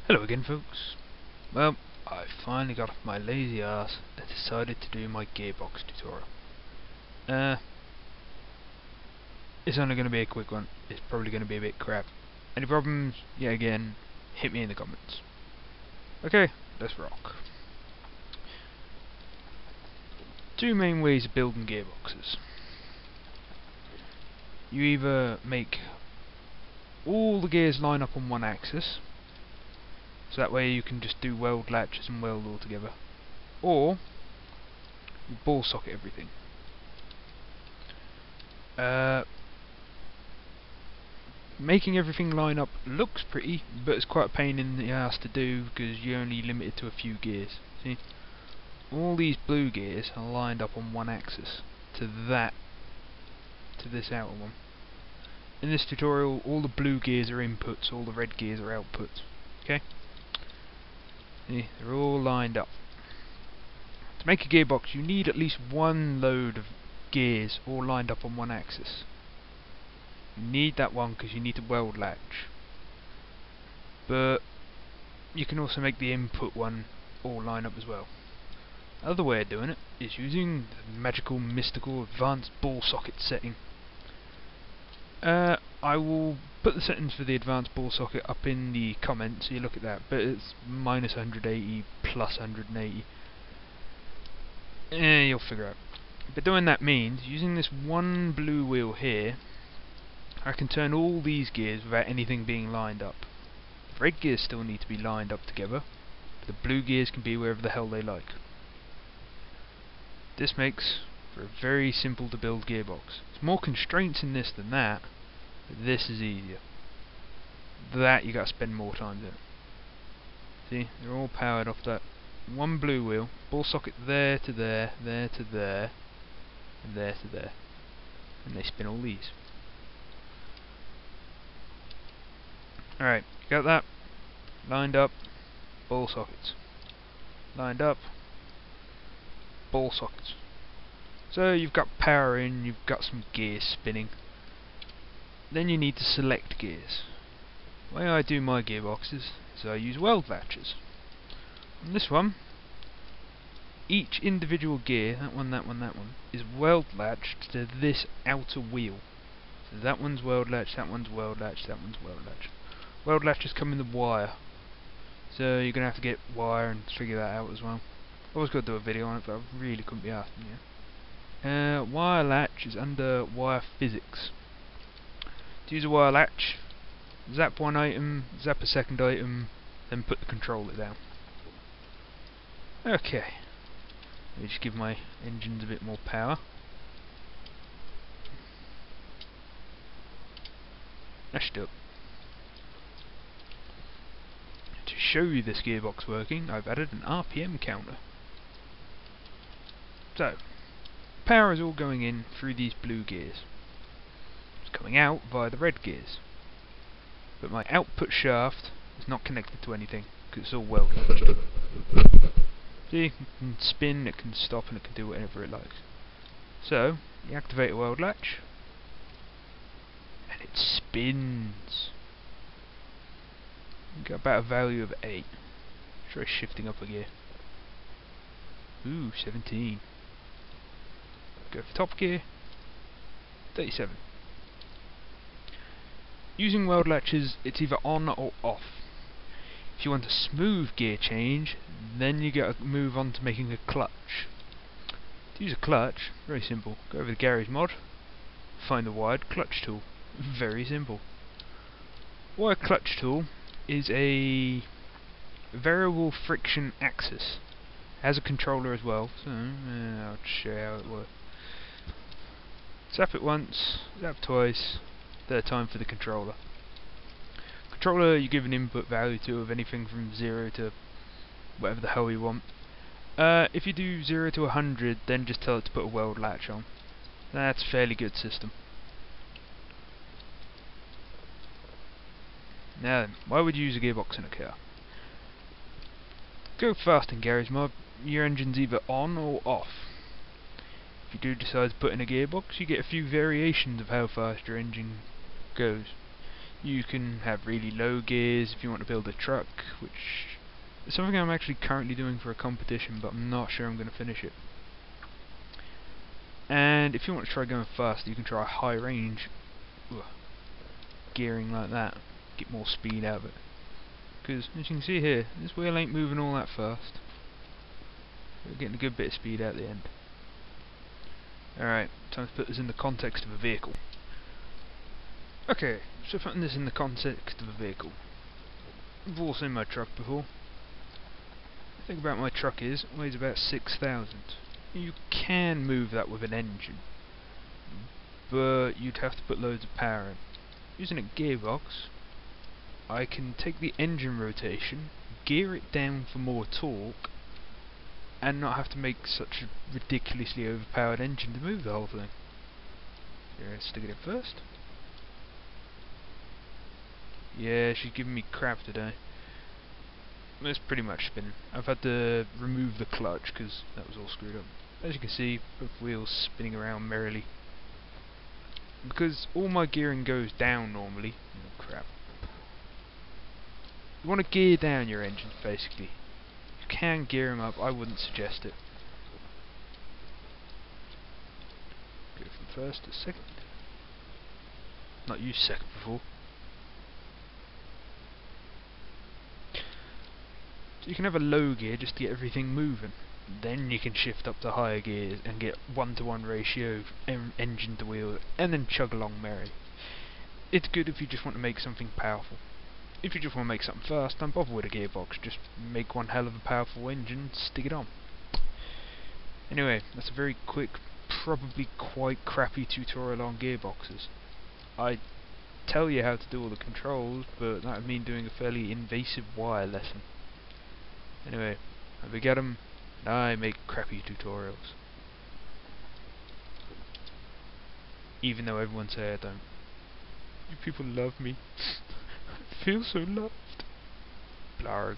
Hello again, folks. Well, I finally got off my lazy ass and decided to do my gearbox tutorial. It's only going to be a quick one. It's probably going to be a bit crap. Any problems? Yeah, again, hit me in the comments. Okay, let's rock. Two main ways of building gearboxes. You either make all the gears line up on one axis, so that way you can just do weld latches and weld all together, or you ball socket everything. Making everything line up looks pretty, but it's quite a pain in the ass to do because you're only limited to a few gears. See, all these blue gears are lined up on one axis to this outer one. In this tutorial, all the blue gears are inputs, all the red gears are outputs. Okay? See, they're all lined up. To make a gearbox, you need at least one load of gears all lined up on one axis. You need that one because you need to weld latch. But you can also make the input one all line up as well. Another way of doing it is using the magical, mystical, Adv.Ballsocket setting. I will put the settings for the Adv.Ballsocket up in the comments so you look at that, but it's minus 180, plus 180. You'll figure out. But doing that means, using this one blue wheel here, I can turn all these gears without anything being lined up. The red gears still need to be lined up together, but the blue gears can be wherever the hell they like. This makes for a very simple to build gearbox. There's more constraints in this than that, but this is easier. That you got to spend more time doing. See, they're all powered off that one blue wheel, ball socket there to there, there to there, and there to there, and they spin all these. Alright, you got that? Lined up, ball sockets. Lined up, ball sockets. So you've got power in, you've got some gears spinning. Then you need to select gears. The way I do my gearboxes is I use weld latches. On this one, each individual gear, that one, is weld latched to this outer wheel. So that one's weld latch, that one's weld latch, that one's weld latch. Weld latches come in the wire, so you're going to have to get wire and figure that out as well. I was going to do a video on it, but I really couldn't be asked yet. Wire latch is under wire physics. To use a wire latch, zap one item, zap a second item, then put the controller down. Okay, let me just give my engines a bit more power. That should do it. To show you this gearbox working, I've added an RPM counter. So, power is all going in through these blue gears. It's coming out via the red gears. But my output shaft is not connected to anything, because it's all weld latched. See, it can spin, it can stop, and it can do whatever it likes. So, you activate a weld latch, and it spins. You got about a value of 8. Try shifting up a gear. Ooh, 17. Go for top gear. 37. Using weld latches, it's either on or off. If you want a smooth gear change, then you got to move on to making a clutch. To use a clutch, very simple. Go over to Gmod, find the wired clutch tool. Very simple. Wired clutch tool is a variable friction axis. It has a controller as well, so I'll show you how it works. Zap it once, zap twice, third time for the controller. Controller you give an input value to of anything from 0 to whatever the hell you want. If you do 0 to 100, then just tell it to put a weld latch on. That's a fairly good system. Now then, why would you use a gearbox in a car? Go fast in Gmod, your engine's either on or off. If you do decide to put in a gearbox, you get a few variations of how fast your engine goes. You can have really low gears if you want to build a truck, which is something I'm actually currently doing for a competition, but I'm not sure I'm going to finish it. And if you want to try going faster, you can try high range gearing like that, get more speed out of it. Because as you can see here, this wheel ain't moving all that fast. We're getting a good bit of speed out the end. Alright, time to put this in the context of a vehicle. Okay, so putting this in the context of a vehicle. You've all seen my truck before. The thing about my truck is, it weighs about 6,000. You can move that with an engine, but you'd have to put loads of power in. Using a gearbox, I can take the engine rotation, gear it down for more torque, and not have to make such a ridiculously overpowered engine to move the whole thing. Here, let's stick it in first. Yeah, she's giving me crap today. It's pretty much spinning. I've had to remove the clutch because that was all screwed up. As you can see, both wheels spinning around merrily. Because all my gearing goes down normally. Oh crap. You want to gear down your engines basically. You can gear them up, I wouldn't suggest it. Go from first to second. Not used second before. So you can have a low gear just to get everything moving. Then you can shift up to higher gears and get 1-to-1 ratio engine to wheel and then chug along merry. It's good if you just want to make something powerful. If you just want to make something fast, don't bother with a gearbox, just make one hell of a powerful engine, stick it on. Anyway, that's a very quick, probably quite crappy tutorial on gearboxes. I tell you how to do all the controls, but that would mean doing a fairly invasive wire lesson. Anyway, I beget them, and I make crappy tutorials. Even though everyone say I don't. You people love me. I feel so loved. Blarg.